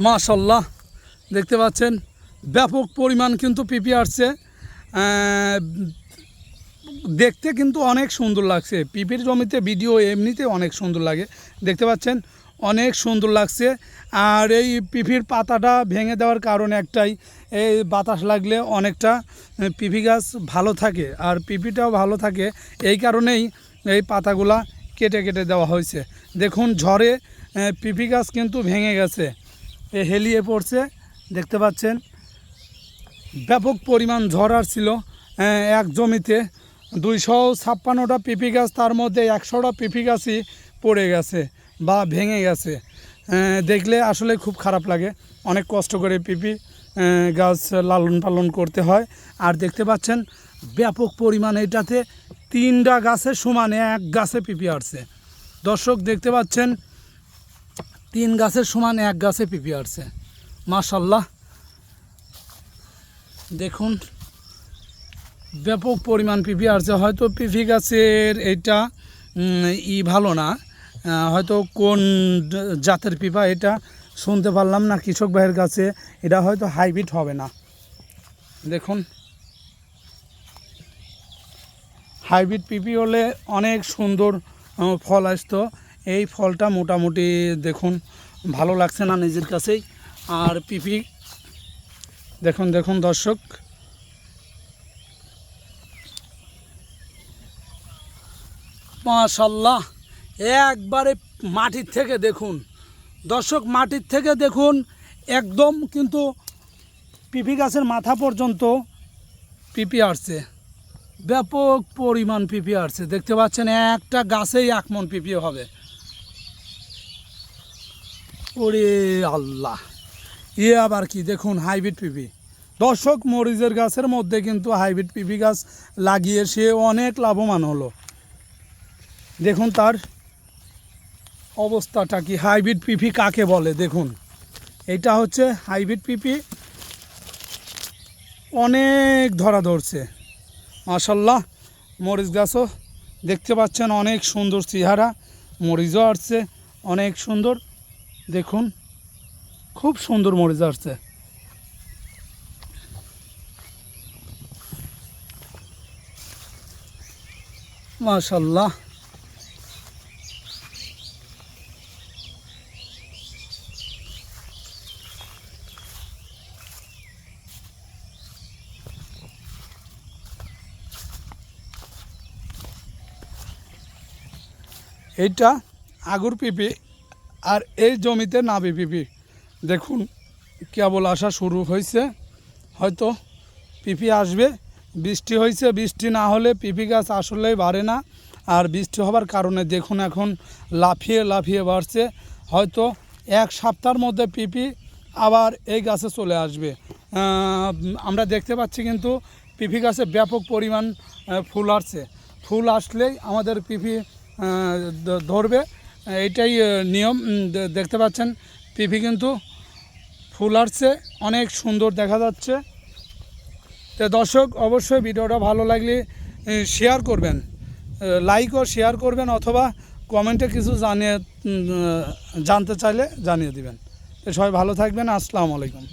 মাশাআল্লাহ দেখতে পাচ্ছেন ব্যাপক পরিমাণ কিন্তু পিপি আসছে। দেখতে কিন্তু অনেক সুন্দর লাগছে। পিপির জমিতে ভিডিও এমনিতে অনেক সুন্দর লাগে, দেখতে পাচ্ছেন অনেক সুন্দর লাগছে। আর এই পিপির পাতাটা ভেঙে দেওয়ার কারণ একটাই, এই বাতাস লাগলে অনেকটা পিপি গাছ ভালো থাকে আর পিপিটাও ভালো থাকে, এই কারণেই এই পাতাগুলা কেটে কেটে দেওয়া হয়েছে। দেখুন ঝড়ে পিপি গাছ কিন্তু ভেঙে গেছে, হেলিয়ে পড়ছে, দেখতে পাচ্ছেন ব্যাপক পরিমাণ ঝড় আসছিল। এক জমিতে 256টা পিপি গাছ, তার মধ্যে 100টা পিপি গাছই পড়ে গেছে বা ভেঙে গেছে। দেখলে আসলে খুব খারাপ লাগে, অনেক কষ্ট করে পিপি গাছ লালন পালন করতে হয়। আর দেখতে পাচ্ছেন ব্যাপক পরিমাণ এটাতে 3টা গাছের সমানে এক গাছে পিপি আসছে। দর্শক দেখতে পাচ্ছেন 3 গাছের সমান এক গাছে পিপি আসছে। মাশাআল্লাহ দেখুন ব্যাপক পরিমাণ পিপি আসছে। হয়তো পিপি গাছের এটা ভালো না, হয়তো কোন জাতের পিপা এটা শুনতে পারলাম না কৃষক ভাইয়ের কাছে, এটা হয়তো হাইব্রিড হবে না। দেখুন হাইব্রিড পিপি হলে অনেক সুন্দর ফল আসতো, এই ফলটা মোটামুটি দেখুন ভালো লাগছে না নিজের কাছেই। আর পিপি দেখুন দেখুন দর্শক মাশাআল্লাহ একবারে মাটির থেকে দেখুন দর্শক, মাটির থেকে দেখুন একদম কিন্তু পিপি গাছের মাথা পর্যন্ত পিপি আসছে, ব্যাপক পরিমাণ পিপি আসছে। দেখতে পাচ্ছেন একটা গাছেই 1 মণ পিপি হবে। ওরে আল্লাহ, আবার কি দেখুন হাইব্রিড পিপি। দর্শক মরিচের গাছের মধ্যে কিন্তু হাইব্রিড পিপি গাছ লাগিয়ে সে অনেক লাভবান হলো। দেখুন তার অবস্থাটা কি, হাইব্রিড পিপি কাকে বলে দেখুন, এটা হচ্ছে হাইব্রিড পিপি, অনেক ধরা ধরছে। মাশাআল্লাহ মরিচ গাছও দেখতে পাচ্ছেন অনেক সুন্দর চেহারা, মরিচও আসছে অনেক সুন্দর, দেখুন খুব সুন্দর মরিচ আসছে। মাশাআল্লাহ এইটা আগুর পিপি আর এই জমিতে নাবি পিপি। দেখুন কেবল আসা শুরু হয়েছে, হয়তো পিপি আসবে। বৃষ্টি হয়েছে, বৃষ্টি না হলে পিপি গাছ আসলেই বাড়ে না। আর বৃষ্টি হবার কারণে দেখুন এখন লাফিয়ে লাফিয়ে বাড়ছে, হয়তো 1 সপ্তাহের মধ্যে পিপি আবার এই গাছে চলে আসবে। আমরা দেখতে পাচ্ছি কিন্তু পিপি গাছে ব্যাপক পরিমাণ ফুল আসছে, ফুল আসলেই আমাদের পিপি ধরবে, এইটাই নিয়ম। দেখতে পাচ্ছেন পিপি কিন্তু ফুল আসছে, অনেক সুন্দর দেখা যাচ্ছে। তো দর্শক অবশ্যই ভিডিওটা ভালো লাগলে শেয়ার করবেন, লাইক ও শেয়ার করবেন, অথবা কমেন্টে কিছু জানতে চাইলে জানিয়ে দিবেন। তো সবাই ভালো থাকবেন, আসসালামু আলাইকুম।